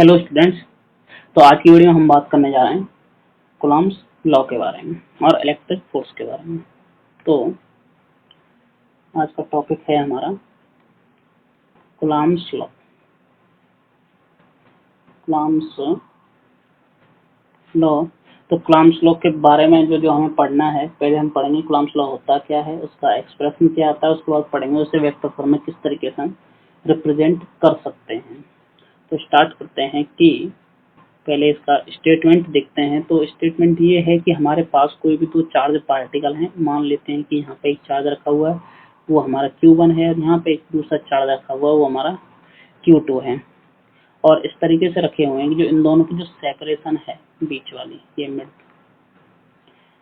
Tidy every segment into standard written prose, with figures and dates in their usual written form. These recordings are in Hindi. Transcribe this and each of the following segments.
Hello students. तो आज की वीडियो में हम बात करने जा रहे हैं कूलम्ब्स लॉ के बारे में और इलेक्ट्रिक फोर्स के बारे में। तो आज का टॉपिक है हमारा कूलम्ब्स लॉ। कूलम्ब्स लॉ तो कूलम्ब्स लॉ के बारे में जो हमें पढ़ना है, पहले हम पढ़ेंगे कूलम्ब्स लॉ होता क्या है, उसका एक्सप्रेशन क्या आता है, उसके बाद पढ़ेंगे उसे वेक्टर फॉर्म में किस तरीके से हम रिप्रेजेंट कर सकते हैं। तो स्टार्ट करते हैं कि पहले इसका स्टेटमेंट देखते हैं। तो स्टेटमेंट ये है कि हमारे पास कोई भी दो चार्ज पार्टिकल हैं। मान लेते हैं कि यहाँ पे एक चार्ज रखा हुआ है, वो हमारा Q1 है, और यहाँ पे एक दूसरा चार्ज रखा हुआ है, वो हमारा Q2 है। और इस तरीके से रखे हुए हैं कि जो इन दोनों की जो सेपरेशन है बीच वाली, ये मिड,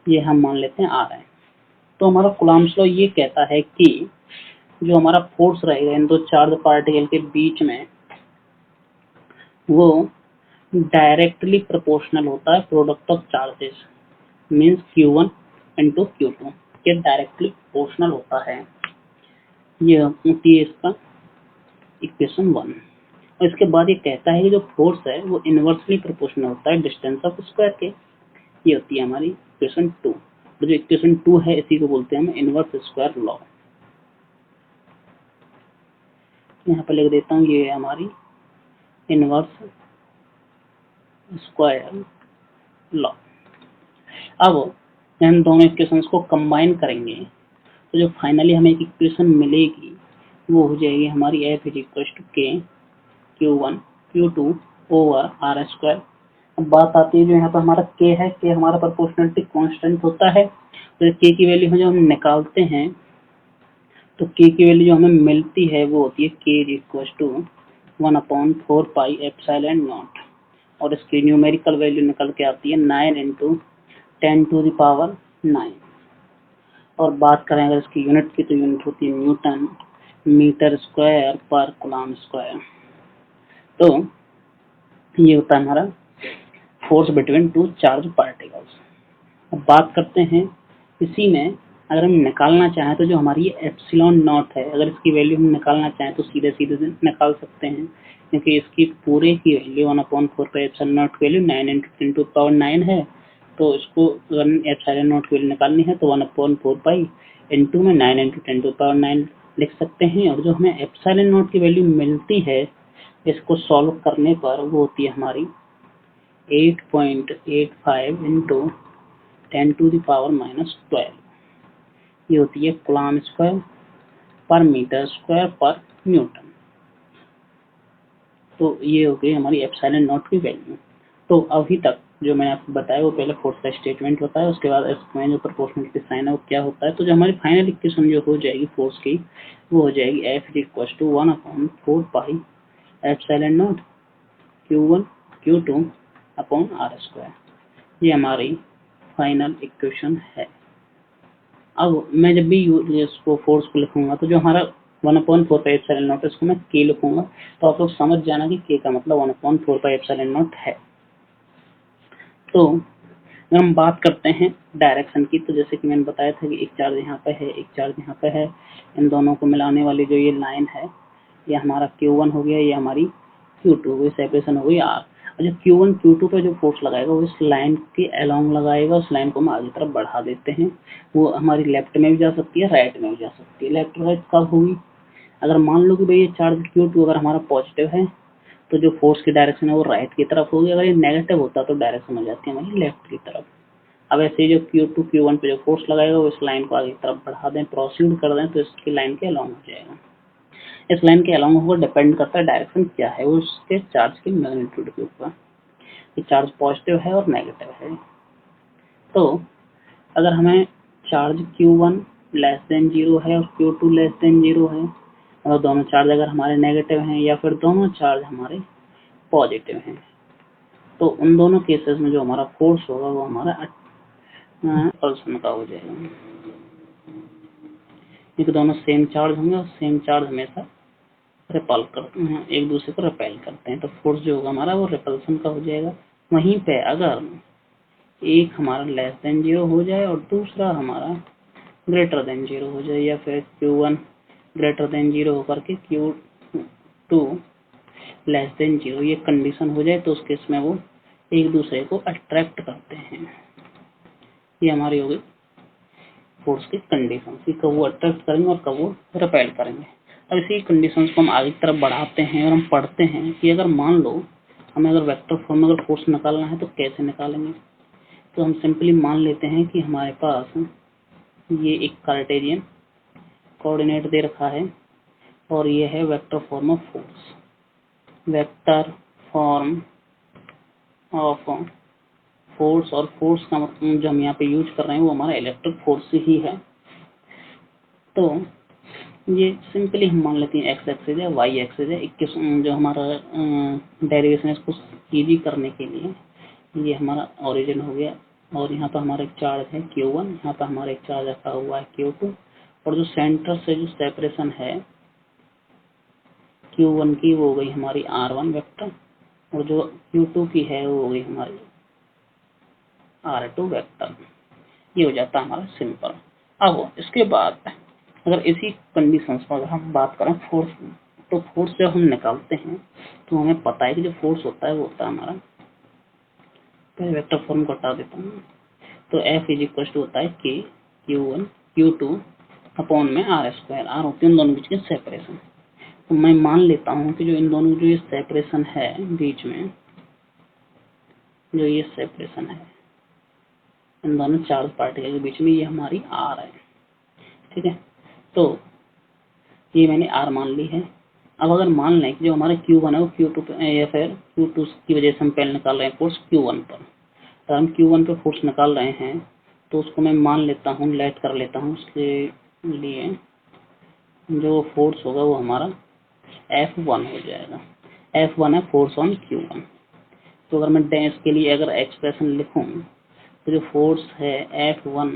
ये हम मान लेते हैं R है। तो हमारा कूलम्ब्स लॉ ये कहता है कि जो हमारा फोर्स रहेगा इन दो चार्ज पार्टिकल के बीच में, वो डायरेक्टली प्रोपोर्शनल होता है product of charges, means Q1 into Q2 के डायरेक्टली प्रोपोर्शनल होता है। ये होती है इसका इक्वेशन 1। और इसके बाद ये कहता है कि जो फोर्स है वो इनवर्सली प्रोपोर्शनल होता है डिस्टेंस ऑफ स्क्वायर के। ये होती है हमारी इक्वेशन 2। तो जो इक्वेशन 2 है इसी को बोलते हैं हम इनवर्स स्क्वायर लॉ। यहाँ पे लिख देता हूँ, ये है हमारी इनवर्स स्क्वायर लॉ। अब हम दोनों इक्वेशंस को कंबाइन करेंगे तो जो फाइनली हमें एक इक्वेशन मिलेगी वो हो जाएगी हमारी F इज इक्वल टू के Q1 Q2 over are square. अब बात आती है जो यहाँ पर हमारा K है, K हमारा प्रोपोर्शनलिटी कांस्टेंट होता है। तो K की वैल्यू जो हम निकालते हैं तो K की वैल्यू जो हमें मिलती है वो होती है K is equal to 1/4 pi epsilon not, और इसकी न्यूमेरिकल वैल्यू निकल के आती है 9 इंटू 10⁻⁹। और बात करें अगर इसकी यूनिट की तो यूनिट होती है न्यूटन मीटर स्क्वायर पर कूलम्ब स्क्वायर। तो ये होता है हमारा force between two charge particles. अब बात करते हैं इसी में अगर हम निकालना चाहें तो जो हमारी ये एप्सिलॉन नॉट है, अगर इसकी वैल्यू हम निकालना चाहें तो सीधे सीधे निकाल सकते हैं, क्योंकि इसकी पूरे की वैल्यू 1/4 पाई एप्सिलॉन नॉट की वैल्यू 9 इंटू 10⁻⁹ है। तो इसको अगर एप्सिलॉन नॉट की वैल्यू निकालनी है तो 1/4 पाई इंटू में 9 इंटू 10⁻⁹ लिख सकते हैं। और जो हमें एप्सिलॉन नॉट की वैल्यू मिलती है इसको सॉल्व करने पर वो होती है हमारी 8.85 इंटू 10⁻⁻12। ये होती है कूलम्ब स्क्वायर पर मीटर स्क्वायर पर न्यूटन। तो ये हो गई हमारी एप्सिलॉन नॉट की वैल्यू। तो अभी तक जो मैंने आपको बताया वो पहले फोर्स का स्टेटमेंट होता है, उसके बाद इसमें जो प्रोपोर्शनलिटी साइन है वो क्या होता है। तो जो हमारी फाइनल इक्वेशन जो हो जाएगी फोर्स की वो हो जाएगी F is equal to 1/4 pi epsilon not Q1 Q2 upon R square. ये हमारी फाइनल इक्वेशन है। अब मैं जब भी इसको फोर्स को लिखूंगा तो जो हमारा 1/4 पाई एप्सिलॉन नॉट इसको मैं K लिखूंगा, तो आप लोग समझ जाना कि K का मतलब 1/4 पाई एप्सिलॉन नॉट है। तो अगर हम बात करते हैं डायरेक्शन की, तो जैसे कि मैंने बताया था कि एक चार्ज यहाँ पे है, एक चार्ज यहाँ पे है, इन दोनों को मिलाने वाली जो ये लाइन है ये हमारा Q1 हो गया, ये हमारी Q2 हो गई, सेपरेशन हो गई R। और जो Q1 Q2 पे जो फोर्स लगाएगा वो इस लाइन के अलोंग लगाएगा, उस लाइन को हम आगे तरफ बढ़ा देते हैं। वो हमारी लेफ्ट में भी जा सकती है, राइट में भी जा सकती है। लेफ्ट राइट कब होगी? अगर मान लो कि भाई ये चार्ज Q2 अगर हमारा पॉजिटिव है तो जो फोर्स की डायरेक्शन है वो राइट की तरफ होगी, अगर ये नेगेटिव होता तो डायरेक्शन हो जाती है हमारी लेफ्ट की तरफ। अब ऐसे जो Q2 Q1 पे जो फोर्स लगाएगा वो इस लाइन को आगे की तरफ बढ़ा दें, प्रोसीड कर दें, तो इसकी लाइन के अलोंग हो जाएगा। इस लाइन के अलोंग होकर डिपेंड करता है डायरेक्शन क्या है, वो उसके चार्ज की मैग्नीट्यूड के ऊपर, कि चार्ज पॉजिटिव है और नेगेटिव है। तो अगर हमें चार्ज Q1 लेस देन 0 है और Q2 लेस देन 0 है, और दोनों चार्ज अगर हमारे नेगेटिव हैं या फिर दोनों चार्ज हमारे पॉजिटिव हैं, तो उन दोनों केसेस में जो हमारा फोर्स होगा वो हमारा रिपल्सन का हो जाएगा, क्योंकि दोनों सेम चार्ज होंगे और सेम चार्ज हमेशा रिपल करते हैं, एक दूसरे को रिपेल करते हैं। तो फोर्स जो होगा हमारा वो रिपल्सन का हो जाएगा। वहीं पे अगर एक हमारा लेस देन 0 हो जाए और दूसरा हमारा ग्रेटर देन 0 हो जाए, या फिर Q1 ग्रेटर देन 0 होकर के Q2 लेस देन 0 ये कंडीशन हो जाए तो उस केस में वो एक दूसरे को अट्रैक्ट करते हैं। ये हमारी हो गई फोर्स की कंडीशन कि कब वो अट्रैक्ट करेंगे और कब वो रिपेल करेंगे। अब इसी कंडीशंस को हम आगे की तरफ बढ़ाते हैं और हम पढ़ते हैं कि अगर मान लो हमें अगर वेक्टर फॉर्म में अगर फोर्स निकालना है तो कैसे निकालेंगे। तो हम सिंपली मान लेते हैं कि हमारे पास ये एक कार्टेशियन कोऑर्डिनेट दे रखा है और ये है vector form of force. Vector form of force और फोर्स का मतलब जो हम यहाँ पे यूज कर रहे हैं वो हमारा इलेक्ट्रिक फोर्स ही है। तो ये सिंपली हम मान लेते हैं एक्स एक्सिस है, वाई एक्सिस है। जो हमारा डेरिवेशन है इसको इजी करने के लिए ये हमारा ओरिजिन हो गया और यहाँ पर हमारा एक चार्ज है Q1, यहाँ पर हमारा एक चार्ज रखा हुआ है Q2 और जो सेंटर से जो सेपरेशन है Q1 की वो हो गई हमारी R1 वेक्टर और जो Q2 की है वो हो गई हमारी R2 वेक्टर। ये हो जाता है हमारा सिंपल। अब इसके बाद अगर इसी कंडीशंस पर अगर हम बात करें फोर्स, तो फोर्स जब हम निकालते हैं तो हमें पता है कि जो फोर्स होता है वो होता है हमारा, पहले वेक्टर फॉर्म को हटा देता हूँ, तो F इज इक्वल टू होता है K Q1 Q2 अपॉन में R²। R होती है इन दोनों बीच की सेपरेशन। तो मैं मान लेता हूँ कि जो इन दोनों जो ये सेपरेशन है बीच में, जो ये सेपरेशन है इन दोनों चार्ज पार्टिकल के बीच में, ये हमारी R है। ठीक है, तो ये मैंने R मान ली है। अब अगर मान लें कि जो हमारा Q1 है वो Q2 पे या फिर Q2 की वजह से हम पहले निकाल रहे हैं फोर्स Q1 पर, तो हम Q1 पे फोर्स निकाल रहे हैं तो उसको मैं मान लेता हूँ, लेट कर लेता हूँ। उसके लिए जो फोर्स होगा वो हमारा F1 हो जाएगा। F1 है फोर्स ऑन Q1। तो अगर मैं इसके लिए अगर एक्सप्रेशन लिखूं तो जो फोर्स है F1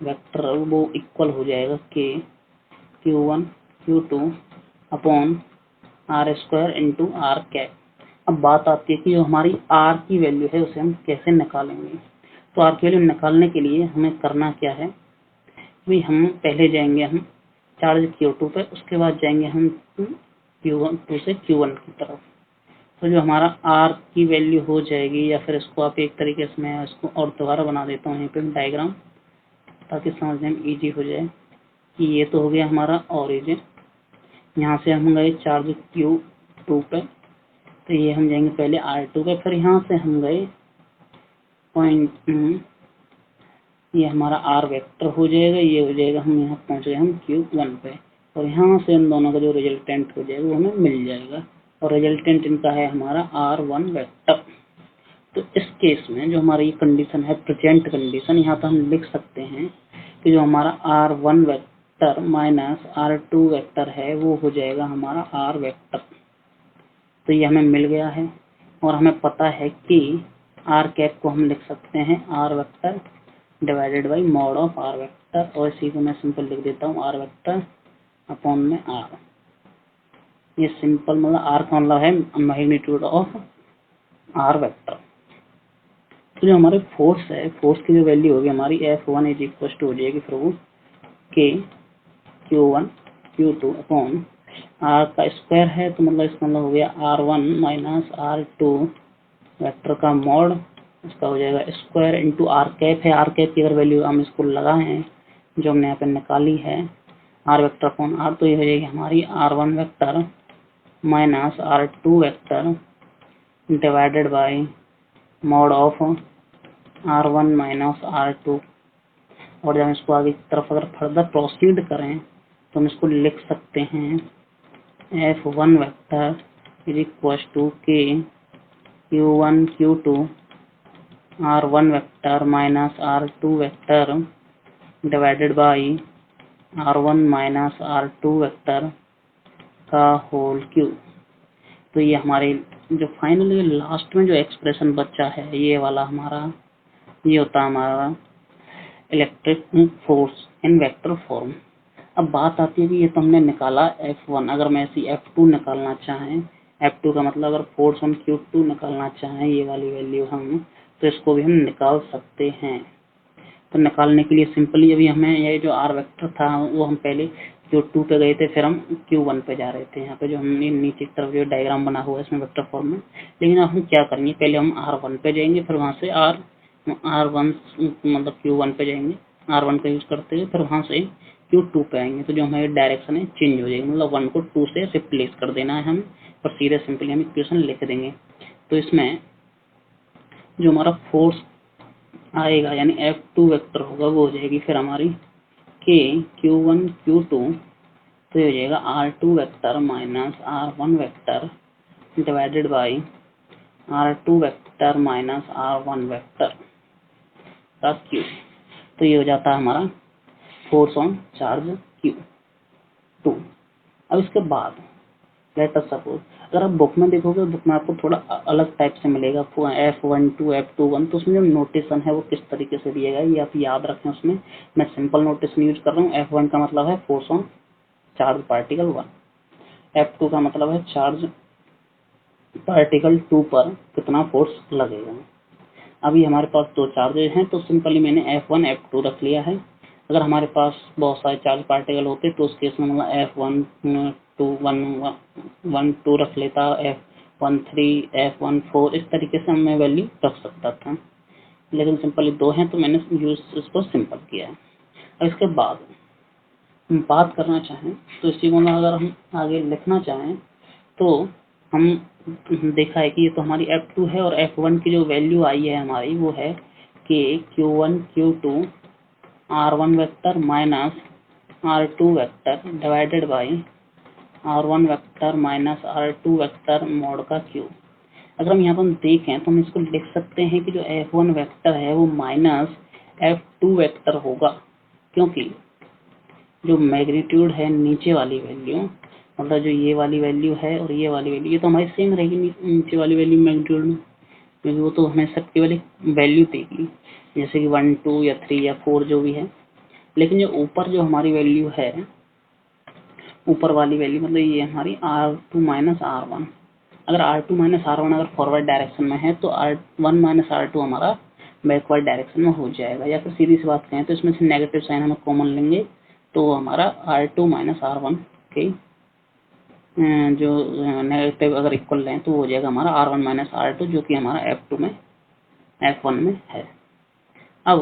वेक्टर वो इक्वल हो जाएगा K Q1 Q2 upon R² into R cap. अब बात आती है कि जो हमारी R की वैल्यू है उसे हम कैसे निकालेंगे। तो R की वैल्यू निकालने के लिए हमें करना क्या है, भाई हम पहले जाएंगे हम चार्ज Q2 पे, उसके बाद जाएंगे हम Q1 से Q1 की तरफ। तो जो हमारा R की वैल्यू हो जाएगी, या फिर इसको आप एक तरीके से मैं इसको और दोबारा बना देता हूँ यहाँ पे डायग्राम ताकि समझने में इजी हो जाए कि ये तो हो गया हमारा ओरिजिन, यहाँ से हम गए चार्ज Q2 पे, तो ये हम जाएंगे पहले R2 पे, फिर यहाँ से हम गए पॉइंट, ये हमारा R वेक्टर हो जाएगा, ये हो जाएगा हम यहाँ पहुँच गए हम Q1 पे, और यहाँ से इन दोनों का जो रिजल्टेंट हो जाएगा वो हमें मिल जाएगा और रिजल्टेंट इनका है हमारा R1 वेक्टर। तो इस केस में जो हमारी कंडीशन है प्रेजेंट कंडीशन, यहाँ पर हम लिख सकते हैं कि जो हमारा R1 vector minus R2 vector है वो हो जाएगा हमारा R वेक्टर। तो ये हमें मिल गया है और हमें पता है कि R कैप को हम लिख सकते हैं R vector divided by mod of R vector, और इसी को मैं सिंपल लिख देता हूँ R वेक्टर अपॉन में R। ये सिंपल मतलब R का मतलब है मैग्नीट्यूड ऑफ R वेक्टर। तो जो हमारे फोर्स है, फोर्स की जो वैल्यू होगी हमारी F1 इज इक्वल टू हो जाएगी फिर वो K Q1 Q2 upon R का स्क्वायर है, तो मतलब इसका मतलब हो गया R1 माइनस R2 वेक्टर का मॉड, इसका हो जाएगा स्क्वायर इंटू R कैप है। R कैप की अगर वैल्यू हम इसको लगाए हैं जो हमने यहाँ पे निकाली है R वेक्टर अपॉन R, तो ये हो जाएगी हमारी R1 vector minus R2 vector divided by mod of R1 माइनस R2। और जब हम इसको आगे की तरफ अगर फर्दर प्रोसीड करें तो हम इसको लिख सकते हैं F1 vector is equal to K Q1 Q2 R1 vector minus R2 vector divided by R1 माइनस R2 वेक्टर का होल क्यूब। तो ये हमारे जो फाइनली लास्ट में जो एक्सप्रेशन बचा है ये वाला हमारा, ये होता है हमारा electric force in vector form. अब बात आती है कि ये तो हमने निकाला F1, अगर मैं ऐसी F2 निकालना चाहें, F2 का मतलब अगर फोर्स ऑन Q2 निकालना चाहें ये वाली वैल्यू हम, तो इसको भी हम निकाल सकते हैं। तो निकालने के लिए सिंपली अभी हमें ये जो R वेक्टर था वो हम पहले Q2 पे गए थे, फिर हम Q1 पे जा रहे थे। यहाँ पे जो हमने नीचे की तरफ जो डायग्राम बना हुआ है इसमें वेक्टर फॉर्म में। लेकिन अब हम क्या करेंगे, पहले हम R1 पे जाएंगे, फिर वहाँ से R1 मतलब Q1 पे जाएंगे R1 का यूज करते हुए, फिर वहाँ से Q2 पे आएंगे। तो जो हमारी डायरेक्शन है चेंज हो जाएगी, मतलब 1 को 2 से रिप्लेस कर देना है हमें और सीधे सिंपली हम इक्वेशन लिख देंगे। तो इसमें जो हमारा फोर्स आएगा यानी F2 वेक्टर होगा वो हो जाएगी फिर हमारी K Q1 Q2, तो ये हो जाएगा R2 vector minus R1 vector divided by R2 vector minus R1 vector का Q। तो ये हो जाता है हमारा फोर्स ऑन चार्ज Q2। अब इसके बाद लेट अस सपोज, अगर आप बुक में देखोगे, बुक में आपको थोड़ा अलग टाइप से मिलेगा F12 F21, तो उसमें जो नोटेशन है वो किस तरीके से दिएगा ये आप याद रखें। उसमें मैं सिंपल नोटेशन यूज कर रहा हूँ। F1 का मतलब है force on charge particle 1, F2 का मतलब है चार्ज पार्टिकल 2 पर कितना फोर्स लगेगा। अभी हमारे पास दो चार्जेज हैं तो सिंपली मैंने F1 F2 रख लिया है। अगर हमारे पास बहुत सारे चार्ज पार्टिकल होते तो उस केस में मतलब F1 2 1 2 रख लेता, F1 3 F1 4 इस तरीके से मैं वैल्यू रख सकता था। लेकिन सिंपली दो हैं तो मैंने यूज इसको सिंपल किया है। और इसके बाद हम बात करना चाहें तो इसी को अगर हम आगे लिखना चाहें तो हम देखा है कि ये तो हमारी F2 है और F1 की जो वैल्यू आई है हमारी वो है कि Q1 Q2 R1 vector minus R2 vector divided by R1 vector minus R2 vector mod का Q। अगर हम यहाँ पर देखें तो हम इसको लिख सकते हैं कि जो F1 वेक्टर है वो माइनस F2 वेक्टर होगा, क्योंकि जो मैग्नीट्यूड है नीचे वाली वैल्यू, मतलब जो ये वाली वैल्यू है और ये वाली वैल्यू, ये तो हमारी सेम रहेगी नीचे वाली वैल्यू मैग्नीट्यूड में, क्योंकि वो तो हमें सब केवल एक वैल्यू देगी जैसे कि 1 2 या 3 या 4 जो भी है। लेकिन जो ऊपर जो हमारी वैल्यू है, ऊपर वाली वैल्यू मतलब ये हमारी R2 माइनस R1, अगर R2 माइनस R1 अगर फॉरवर्ड डायरेक्शन में है तो R1 माइनस R2 हमारा बैकवर्ड डायरेक्शन में हो जाएगा। या फिर सीधी सी बात कहें तो इसमें से नेगेटिव साइन हम कॉमन लेंगे तो हमारा R2 माइनस R1 के जो नेगेटिव अगर इक्वल लें तो हो जाएगा हमारा R1 माइनस R2, जो कि हमारा F2 में F1 में है। अब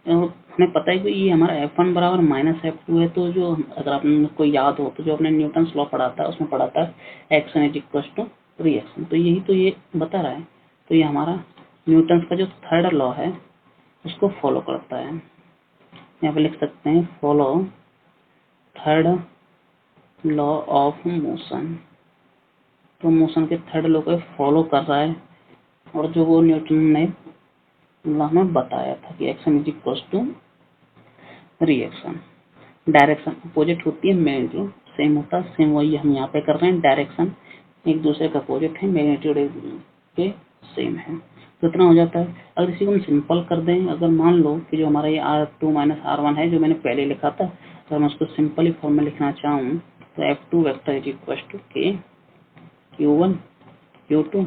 हमें पता है कि ये हमारा F1 बराबर माइनस F2 है, तो जो अगर आपको याद हो तो जो अपने न्यूटन लॉ पढ़ा था उसमें पढ़ा था action is equal to reaction, तो यही तो ये बता रहा है। तो ये हमारा न्यूटन का जो थर्ड लॉ है उसको फॉलो करता है। यहाँ पे लिख सकते हैं follow third law of motion. तो मोशन के थर्ड लॉ को फॉलो कर रहा है और जो वो न्यूटन ने लॉ में बताया था कि action is equal to reaction. Direction opposite होती है, मैग्नीट्यूड सेम होता है, सेम वही हम यहाँ पे कर रहे हैं। डायरेक्शन एक दूसरे का अपोजिट है, मैग्नीट्यूड के सेम है, तो इतना हो जाता है। अगर इसी को हम सिंपल कर दें, अगर मान लो कि जो हमारा ये R2 माइनस R1 है जो मैंने पहले लिखा था, अगर मैं उसको सिंपली फॉर्म में लिखना चाहूँ तो F2 vector is equal to K Q1 Q2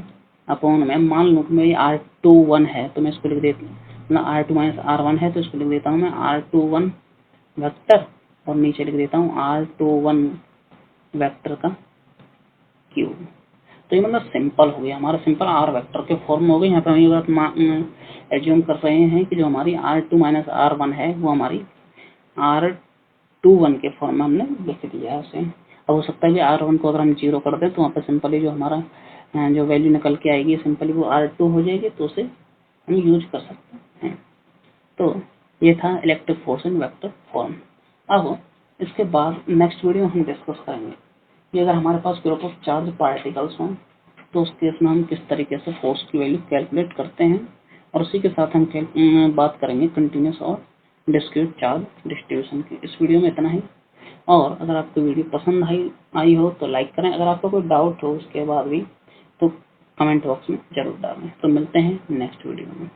upon में, मान लो कि मेरी R21 है तो मैं इसको लिख देता हूँ, मतलब R2 माइनस R1 है तो इसको लिख देता हूँ मैं R21 वेक्टर और नीचे लिख देता हूँ R21 वेक्टर का क्यूब। तो ये मतलब सिंपल हो गया हमारा, सिंपल R वेक्टर के फॉर्म हो गए। यहाँ पे हम ये बात एज्यूम कर रहे हैं कि जो हमारी R2 माइनस R1 है वो हमारी R21 के फॉर्म में हमने लिख दिया है उसे। अब हो सकता है कि R1 को अगर हम 0 कर दें तो वहाँ पे सिंपली जो हमारा जो वैल्यू निकल के आएगी सिंपली वो R2 हो जाएगी, तो उसे हम यूज कर सकते हैं। तो ये था electric force in vector form. अब इसके बाद नेक्स्ट वीडियो हम डिस्कस करेंगे कि अगर हमारे पास ग्रुप ऑफ चार्ज पार्टिकल्स हों तो उस केस में हम किस तरीके से फोर्स की वैल्यू कैलकुलेट करते हैं, और उसी के साथ हम बात करेंगे कंटिन्यूस और डिस्क्रीट चार्ज डिस्ट्रीब्यूशन की। इस वीडियो में इतना ही, और अगर आपको वीडियो पसंद आई हो तो लाइक करें। अगर आपको कोई डाउट हो उसके बाद भी तो कमेंट बॉक्स में जरूर डालें। तो मिलते हैं नेक्स्ट वीडियो में।